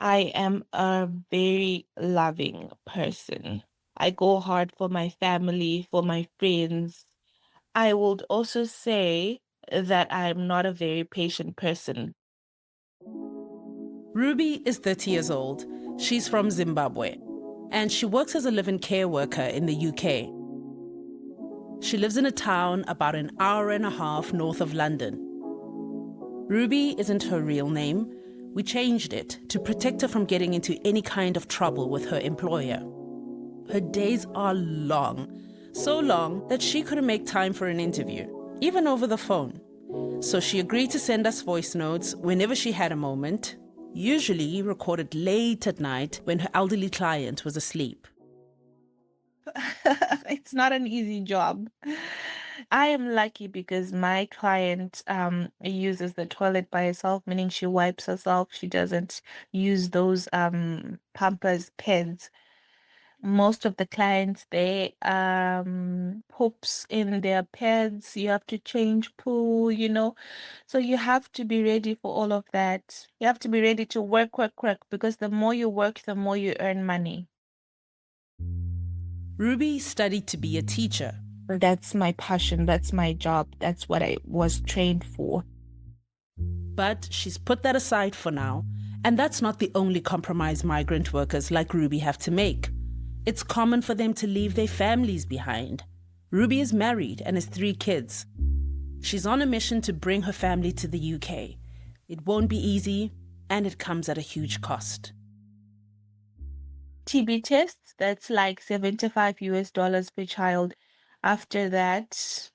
I am a very loving person. I go hard for my family, for my friends. I would also say that I'm not a very patient person. Ruby is 30 years old. She's from Zimbabwe, and she works as a live-in care worker in the UK. She lives in a town about an hour and a half north of London. Ruby isn't her real name. We changed it to protect her from getting into any kind of trouble with her employer. Her days are long, so long that she couldn't make time for an interview, even over the phone. So she agreed to send us voice notes whenever she had a moment, usually recorded late at night when her elderly client was asleep. It's not an easy job. I am lucky because my client uses the toilet by herself, meaning she wipes herself. She doesn't use those Pampers pads. Most of the clients, they poops in their pads. You have to change poo. So you have to be ready for all of that. You have to be ready to work, because the more you work, the more you earn money. Ruby studied to be a teacher. That's my passion. That's my job. That's what I was trained for. But she's put that aside for now, and that's not the only compromise migrant workers like Ruby have to make. It's common for them to leave their families behind. Ruby is married and has 3 kids. She's on a mission to bring her family to the UK. It won't be easy, and it comes at a huge cost. TB tests, that's like $75 per child. After that,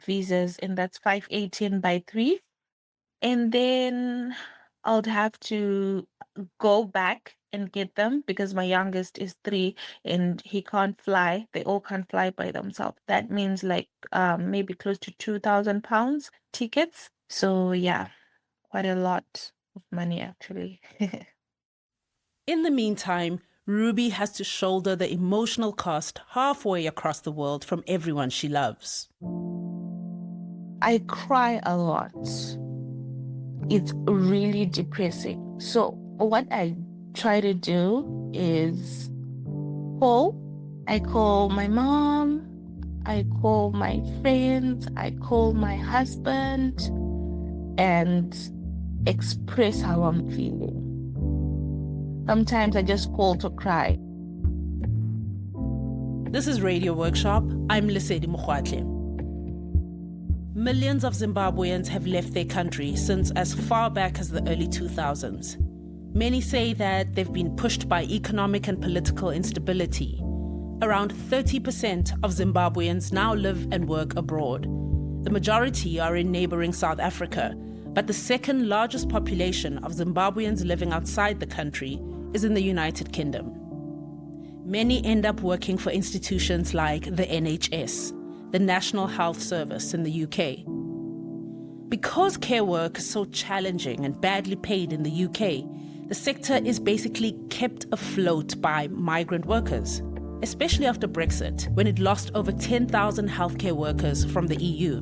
visas, and that's 518 by 3. And then I'll have to go back and get them because my youngest is 3 and he can't fly. They all can't fly by themselves. That means like maybe close to 2,000 pounds tickets. So yeah, quite a lot of money actually. In the meantime, Ruby has to shoulder the emotional cost halfway across the world from everyone she loves. I cry a lot. It's really depressing. So what I try to do is call. I call my mom, I call my friends, I call my husband, and express how I'm feeling. Sometimes I just call to cry. This is Radio Workshop. I'm Lesedi Mokgwatle. Millions of Zimbabweans have left their country since as far back as the early 2000s. Many say that they've been pushed by economic and political instability. Around 30% of Zimbabweans now live and work abroad. The majority are in neighboring South Africa, but the second largest population of Zimbabweans living outside the country is in the United Kingdom. Many end up working for institutions like the NHS, the National Health Service in the UK. Because care work is so challenging and badly paid in the UK, the sector is basically kept afloat by migrant workers, especially after Brexit, when it lost over 10,000 healthcare workers from the EU.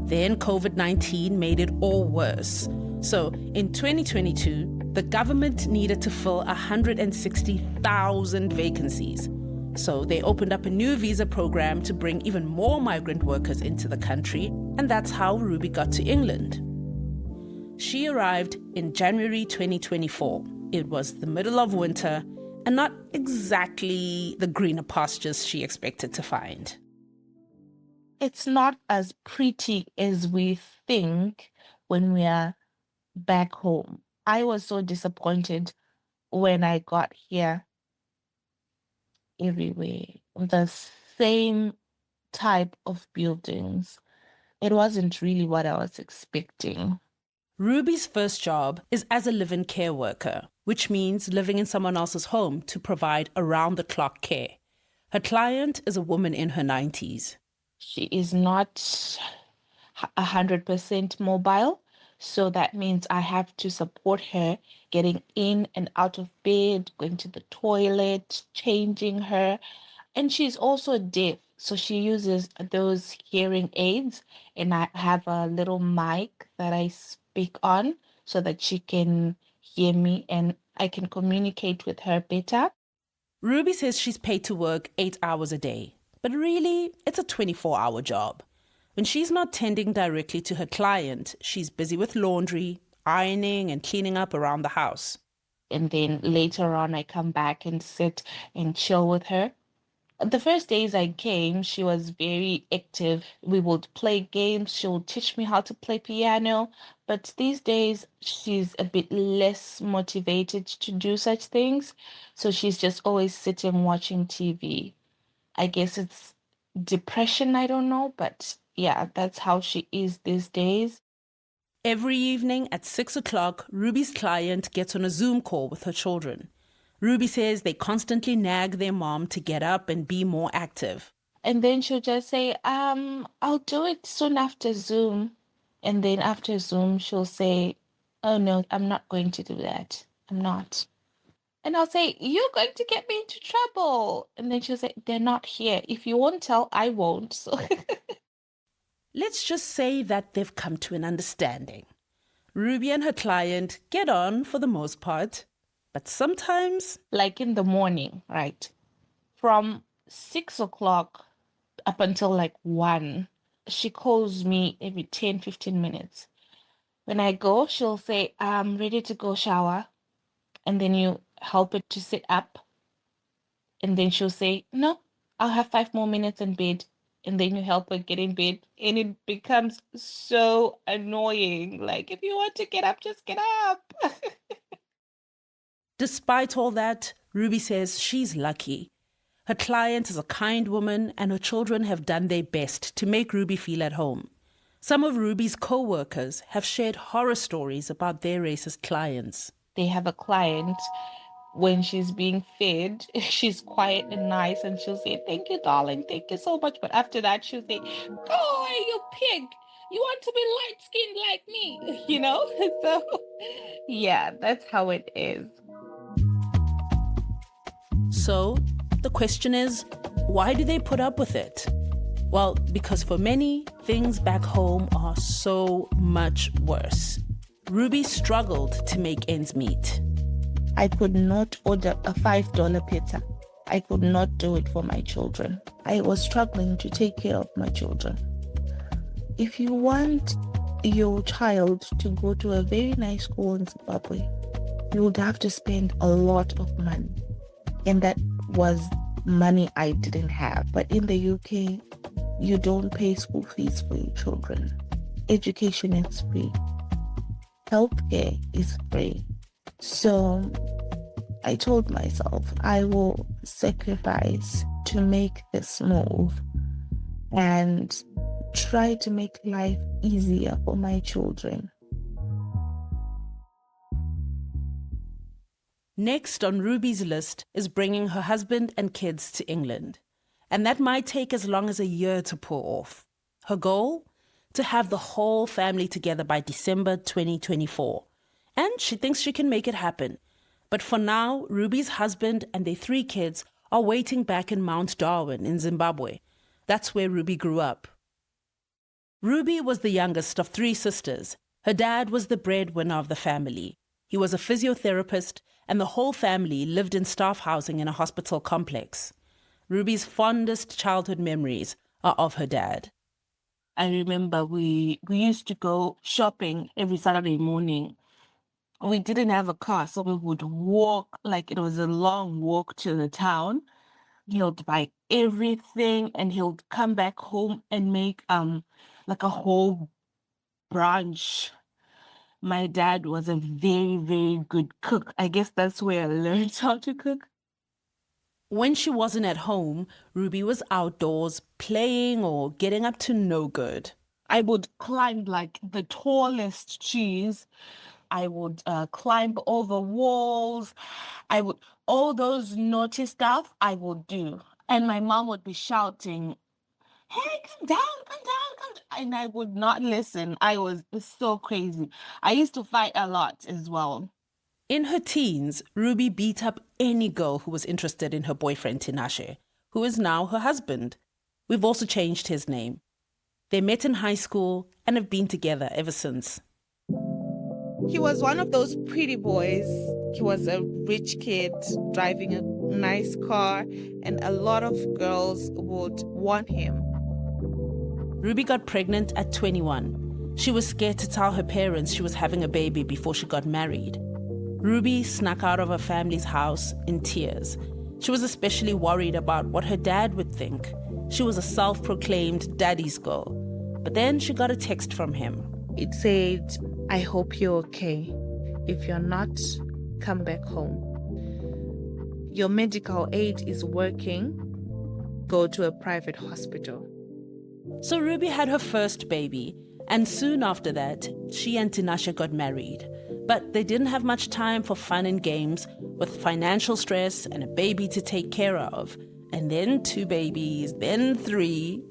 Then COVID-19 made it all worse. So in 2022, the government needed to fill 160,000 vacancies. So they opened up a new visa program to bring even more migrant workers into the country, and that's how Ruby got to England. She arrived in January 2024. It was the middle of winter and not exactly the greener pastures she expected to find. It's not as pretty as we think when we are back home. I was so disappointed when I got here. Everywhere, the same type of buildings. It wasn't really what I was expecting. Ruby's first job is as a live-in care worker, which means living in someone else's home to provide around-the-clock care. Her client is a woman in her 90s. She is not 100% mobile, so that means I have to support her getting in and out of bed, going to the toilet, changing her. And she's also deaf, so she uses those hearing aids, and I have a little mic that I speak on so that she can hear me and I can communicate with her better. Ruby says she's paid to work 8 hours a day, but really, it's a 24-hour job. When she's not tending directly to her client, she's busy with laundry, ironing, and cleaning up around the house. And then later on, I come back and sit and chill with her. The first days I came, she was very active. We would play games. She would teach me how to play piano. But these days, she's a bit less motivated to do such things. So she's just always sitting watching TV. I guess it's depression, I don't know. But yeah, that's how she is these days. Every evening at 6 o'clock, Ruby's client gets on a Zoom call with her children. Ruby says they constantly nag their mom to get up and be more active. And then she'll just say, I'll do it soon after Zoom. And then after Zoom, she'll say, oh no, I'm not going to do that. I'm not. And I'll say, you're going to get me into trouble. And then she'll say, they're not here. If you won't tell, I won't. So Let's just say that they've come to an understanding. Ruby and her client get on for the most part, but sometimes... like in the morning, right? From 6 o'clock up until like 1, she calls me every 10, 15 minutes. When I go, she'll say, I'm ready to go shower. And then you help her to sit up. And then she'll say, no, I'll have 5 more minutes in bed. And then you help her get in bed. And it becomes so annoying. Like, if you want to get up, just get up. Despite all that, Ruby says she's lucky. Her client is a kind woman and her children have done their best to make Ruby feel at home. Some of Ruby's co-workers have shared horror stories about their racist clients. They have a client, when she's being fed, she's quiet and nice and she'll say, thank you, darling, thank you so much. But after that, she'll say, go away, you pig. You want to be light-skinned like me, you know? So, yeah, that's how it is. So, the question is, why do they put up with it? Well, because for many, things back home are so much worse. Ruby struggled to make ends meet. I could not order a $5 pizza. I could not do it for my children. I was struggling to take care of my children. If you want your child to go to a very nice school in Zimbabwe, you would have to spend a lot of money. And that was money I didn't have. But in the UK, you don't pay school fees for your children. Education is free. Healthcare is free. So I told myself I will sacrifice to make this move and try to make life easier for my children. Next on Ruby's list is bringing her husband and kids to England. And that might take as long as a year to pull off. Her goal? To have the whole family together by December 2024. And she thinks she can make it happen. But for now, Ruby's husband and their 3 kids are waiting back in Mount Darwin in Zimbabwe. That's where Ruby grew up. Ruby was the youngest of 3 sisters. Her dad was the breadwinner of the family. He was a physiotherapist, and the whole family lived in staff housing in a hospital complex. Ruby's fondest childhood memories are of her dad. I remember we used to go shopping every Saturday morning. We didn't have a car, so we would walk, like it was a long walk to the town. He'll buy everything and he'll come back home and make like a whole brunch. My dad was a very, very good cook. I guess that's where I learned how to cook. When she wasn't at home, Ruby was outdoors playing or getting up to no good. I would climb like the tallest trees. I would climb over walls. All those naughty stuff I would do. And my mom would be shouting, hey, come down, come down, come down. And I would not listen. I was so crazy. I used to fight a lot as well. In her teens, Ruby beat up any girl who was interested in her boyfriend Tinashe, who is now her husband. We've also changed his name. They met in high school and have been together ever since. He was one of those pretty boys. He was a rich kid driving a nice car, and a lot of girls would want him. Ruby got pregnant at 21. She was scared to tell her parents she was having a baby before she got married. Ruby snuck out of her family's house in tears. She was especially worried about what her dad would think. She was a self-proclaimed daddy's girl. But then she got a text from him. It said, "I hope you're okay. If you're not, come back home. Your medical aid is working. Go to a private hospital." So Ruby had her first baby, and soon after that, she and Tinashe got married. But they didn't have much time for fun and games, with financial stress and a baby to take care of. And then 2 babies, then 3.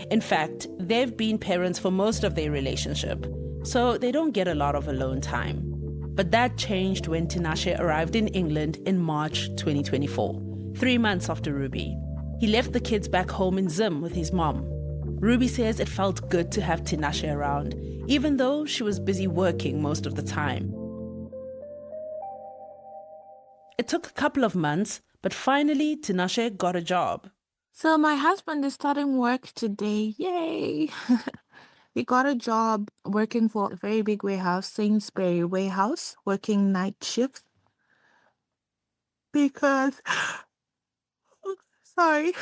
In fact, they've been parents for most of their relationship, so they don't get a lot of alone time. But that changed when Tinashe arrived in England in March 2024, 3 months after Ruby. He left the kids back home in Zim with his mom. Ruby says it felt good to have Tinashe around, even though she was busy working most of the time. It took a couple of months, but finally Tinashe got a job. So my husband is starting work today. Yay! He got a job working for a very big warehouse, Sainsbury warehouse, working night shifts. Because, sorry,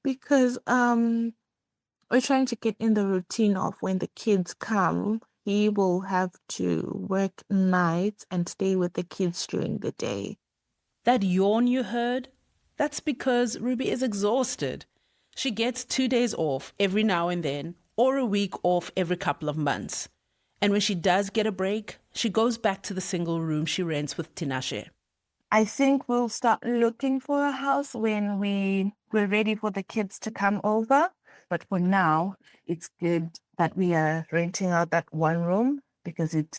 because we're trying to get in the routine of when the kids come, he will have to work nights and stay with the kids during the day. That yawn you heard? That's because Ruby is exhausted. She gets 2 days off every now and then, or a week off every couple of months. And when she does get a break, she goes back to the single room she rents with Tinashe. I think we'll start looking for a house when we're ready for the kids to come over. But for now, it's good that we are renting out that one room because it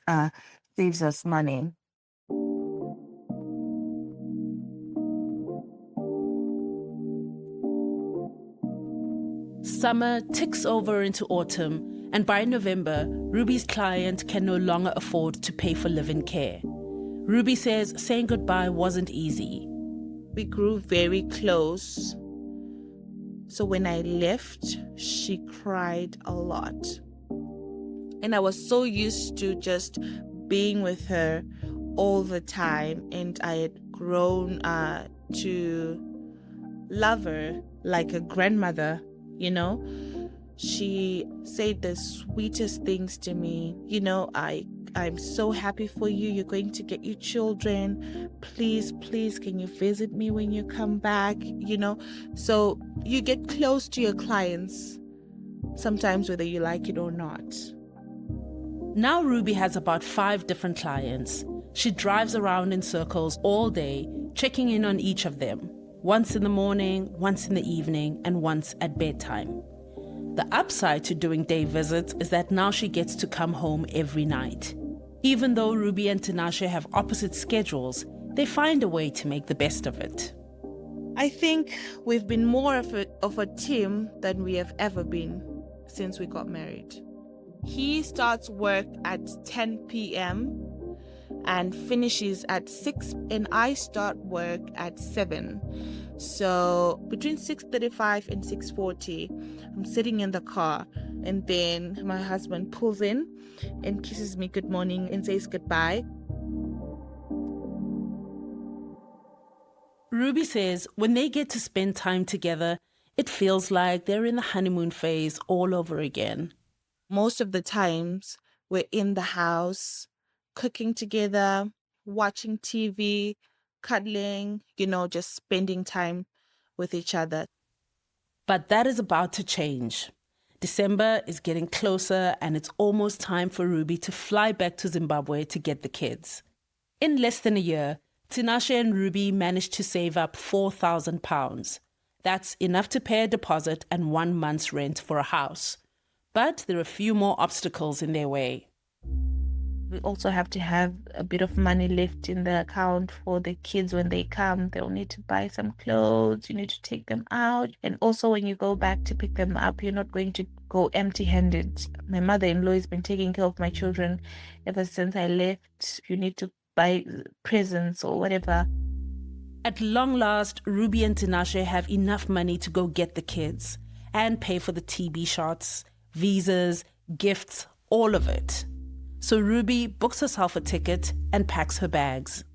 saves us money. Summer ticks over into autumn, and by November, Ruby's client can no longer afford to pay for live-in care. Ruby says saying goodbye wasn't easy. We grew very close. So when I left, she cried a lot. And I was so used to just being with her all the time. And I had grown to love her like a grandmother, you know. She said the sweetest things to me. You know, I'm so happy for you. You're going to get your children. Please, can you visit me when you come back? You know, so you get close to your clients sometimes whether you like it or not. Now Ruby has about 5 different clients. She drives around in circles all day, checking in on each of them. Once in the morning, once in the evening, and once at bedtime. The upside to doing day visits is that now she gets to come home every night. Even though Ruby and Tinashe have opposite schedules, they find a way to make the best of it. I think we've been more of a team than we have ever been since we got married. He starts work at 10 p.m. and finishes at 6, and I start work at 7. So between 6:35 and 6:40, I'm sitting in the car, and then my husband pulls in and kisses me good morning and says goodbye. Ruby says when they get to spend time together, it feels like they're in the honeymoon phase all over again. Most of the times we're in the house, cooking together, watching TV, cuddling, you know, just spending time with each other. But that is about to change. December is getting closer, and it's almost time for Ruby to fly back to Zimbabwe to get the kids. In less than a year, Tinashe and Ruby managed to save up £4,000. That's enough to pay a deposit and 1 month's rent for a house. But there are a few more obstacles in their way. We also have to have a bit of money left in the account for the kids when they come. They'll need to buy some clothes. You need to take them out. And also when you go back to pick them up, you're not going to go empty-handed. My mother-in-law has been taking care of my children ever since I left. You need to buy presents or whatever. At long last, Ruby and Tinashe have enough money to go get the kids and pay for the TB shots, visas, gifts, all of it. So Ruby books herself a ticket and packs her bags.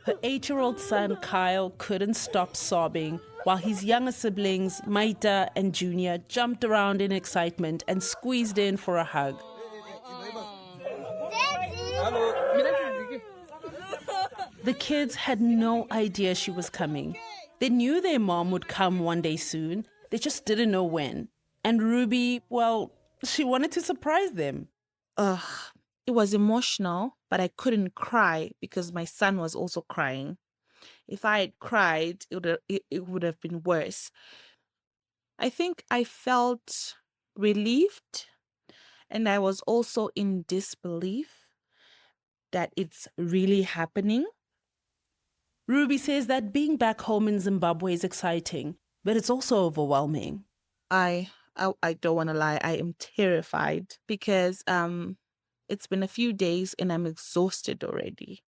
Her 8-year-old son, Kyle, couldn't stop sobbing while his younger siblings, Maita and Junior, jumped around in excitement and squeezed in for a hug. The kids had no idea she was coming. They knew their mom would come one day soon. They just didn't know when. And Ruby, well, she wanted to surprise them. It was emotional, but I couldn't cry because my son was also crying. If I had cried, it would have been worse. I think I felt relieved, and I was also in disbelief that it's really happening. Ruby says that being back home in Zimbabwe is exciting, but it's also overwhelming. I don't want to lie, I am terrified because it's been a few days and I'm exhausted already.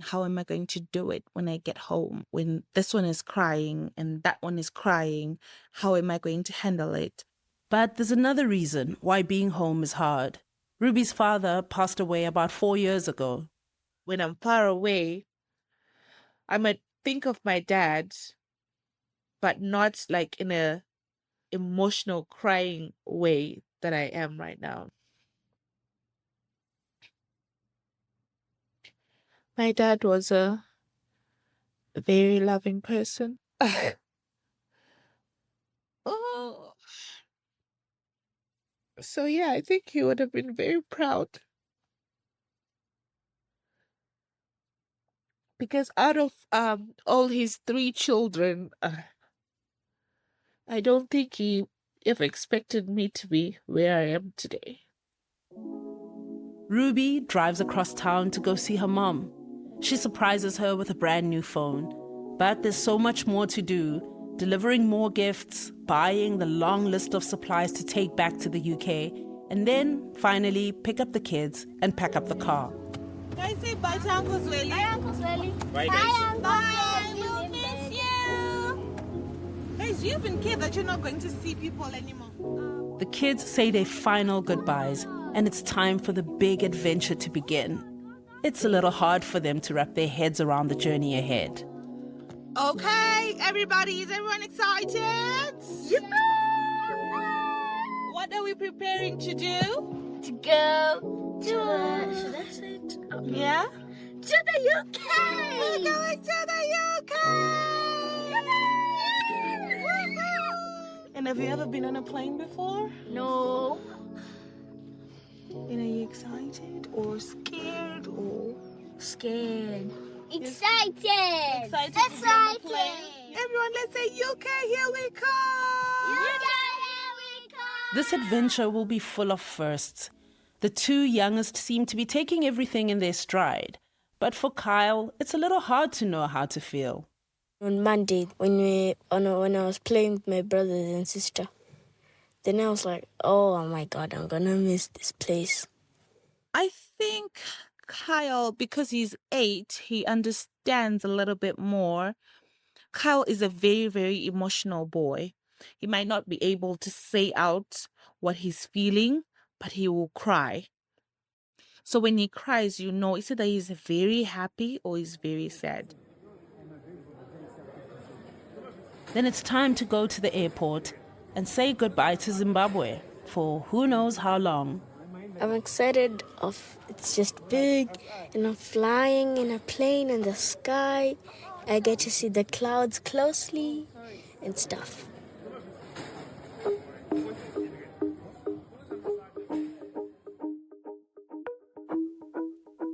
How am I going to do it when I get home? When this one is crying and that one is crying, how am I going to handle it? But there's another reason why being home is hard. Ruby's father passed away about 4 years ago. When I'm far away, I might think of my dad, but not like in a emotional crying way that I am right now. My dad was a very loving person. Oh. So yeah, I think he would have been very proud. Because out of all his 3 children, I don't think he ever expected me to be where I am today. Ruby drives across town to go see her mom. She surprises her with a brand new phone. But there's so much more to do, delivering more gifts, buying the long list of supplies to take back to the UK, and then finally pick up the kids and pack up the car. Guys, say bye to Uncle Swelly. Bye, Uncle Swelly. Bye, guys. Bye. We'll miss you. Guys, do you even care that you're not going to see people anymore? The kids say their final goodbyes, and it's time for the big adventure to begin. It's a little hard for them to wrap their heads around the journey ahead. Okay, everybody, is everyone excited? Yep. What are we preparing to do? To go to should I say it? Yeah? To the UK! We're going to the UK! And have you ever been on a plane before? No. And are you excited or scared or Scared. Excited. excited? To be on the plane? Everyone, let's say UK, here we come! UK, here we come! This adventure will be full of firsts. The 2 youngest seem to be taking everything in their stride. But for Kyle, it's a little hard to know how to feel. On Monday, when I was playing with my brothers and sister, then I was like, oh my God, I'm gonna miss this place. I think Kyle, because he's 8, he understands a little bit more. Kyle is a very, very emotional boy. He might not be able to say out what he's feeling, but he will cry. So when he cries, you know, it's either he's very happy or he's very sad. Then it's time to go to the airport and say goodbye to Zimbabwe for who knows how long. I'm excited it's just big, and I'm flying in a plane in the sky. I get to see the clouds closely and stuff.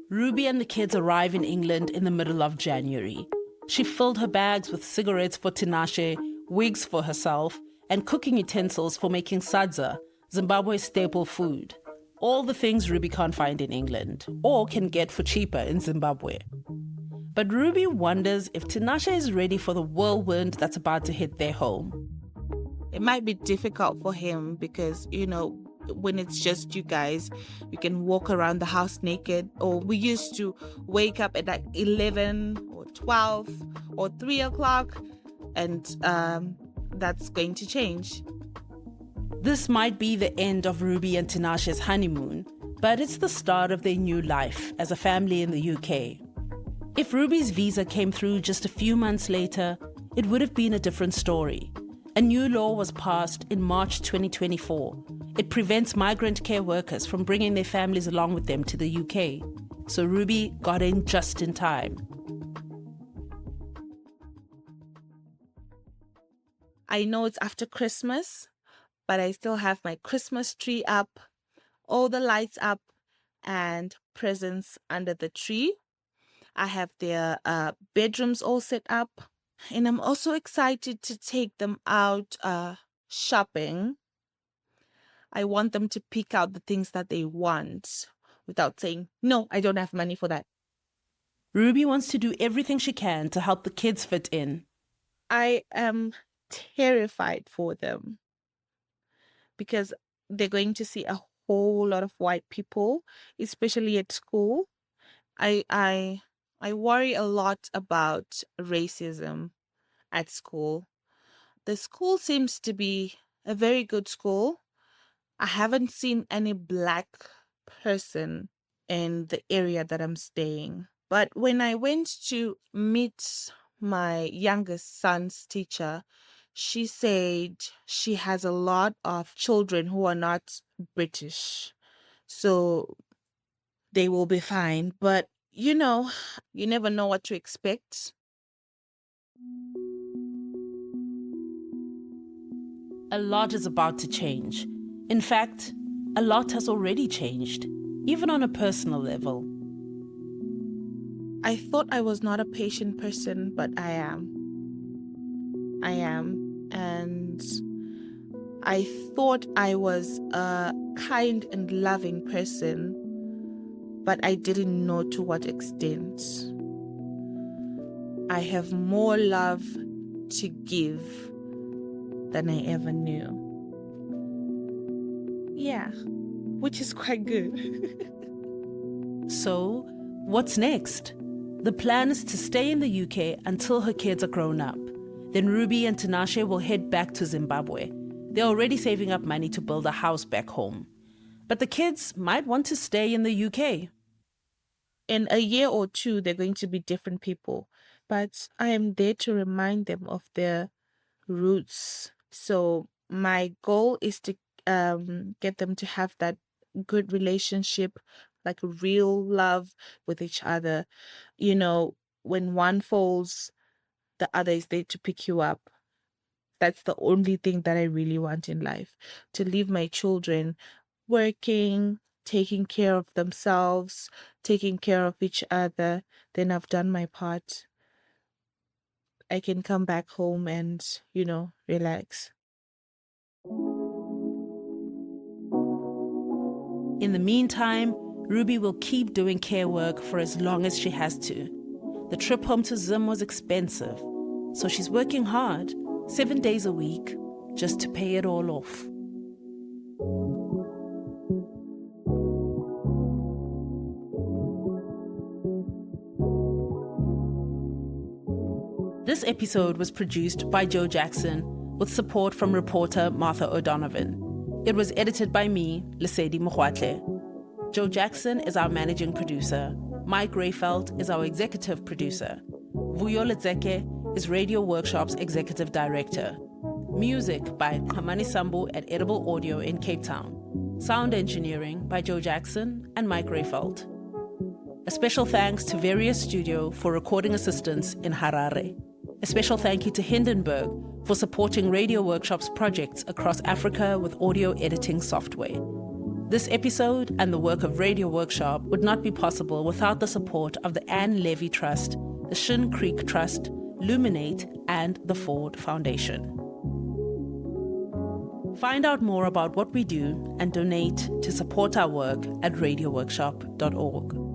Ruby and the kids arrive in England in the middle of January. She filled her bags with cigarettes for Tinashe, wigs for herself, and cooking utensils for making sadza, Zimbabwe's staple food. All the things Ruby can't find in England, or can get for cheaper in Zimbabwe. But Ruby wonders if Tinashe is ready for the whirlwind that's about to hit their home. It might be difficult for him because, when it's just you guys, you can walk around the house naked. Or we used to wake up at like 11 or 12 or 3 o'clock, and that's going to change. This might be the end of Ruby and Tinashe's honeymoon, but it's the start of their new life as a family in the UK. If Ruby's visa came through just a few months later, it would have been a different story. A new law was passed in March 2024. It prevents migrant care workers from bringing their families along with them to the UK. So Ruby got in just in time. I know it's after Christmas, but I still have my Christmas tree up, all the lights up, and presents under the tree. I have their bedrooms all set up. And I'm also excited to take them out shopping. I want them to pick out the things that they want without saying, no, I don't have money for that. Ruby wants to do everything she can to help the kids fit in. I am terrified for them because they're going to see a whole lot of white people, especially at school. I worry a lot about racism at school. The school seems to be a very good school. I haven't seen any black person in the area that I'm staying. But when I went to meet my youngest son's teacher, she said she has a lot of children who are not British. So they will be fine. But you never know what to expect. A lot is about to change. In fact, a lot has already changed, even on a personal level. I thought I was not a patient person, but I am. And I thought I was a kind and loving person, but I didn't know to what extent. I have more love to give than I ever knew. Yeah, which is quite good. So, what's next? The plan is to stay in the UK until her kids are grown up. Then Ruby and Tinashe will head back to Zimbabwe. They're already saving up money to build a house back home. But the kids might want to stay in the UK. In a year or two, they're going to be different people. But I am there to remind them of their roots. So my goal is to get them to have that good relationship, like real love with each other. When one falls, the other is there to pick you up. That's the only thing that I really want in life. To leave my children working, taking care of themselves, taking care of each other. Then I've done my part. I can come back home and, relax. In the meantime, Ruby will keep doing care work for as long as she has to. The trip home to Zim was expensive, so she's working hard, 7 days a week, just to pay it all off. This episode was produced by Joe Jackson with support from reporter Martha O'Donovan. It was edited by me, Lesedi Mogwatle. Joe Jackson is our managing producer. Mike Rayfeld is our executive producer. Vuyo Letseke is Radio Workshop's executive director. Music by Kamani Sambu at Edible Audio in Cape Town. Sound engineering by Joe Jackson and Mike Rayfeld. A special thanks to Various Studio for recording assistance in Harare. A special thank you to Hindenburg for supporting Radio Workshop's projects across Africa with audio editing software. This episode and the work of Radio Workshop would not be possible without the support of the Anne Levy Trust, the Shin Creek Trust, Luminate, and the Ford Foundation. Find out more about what we do and donate to support our work at radioworkshop.org.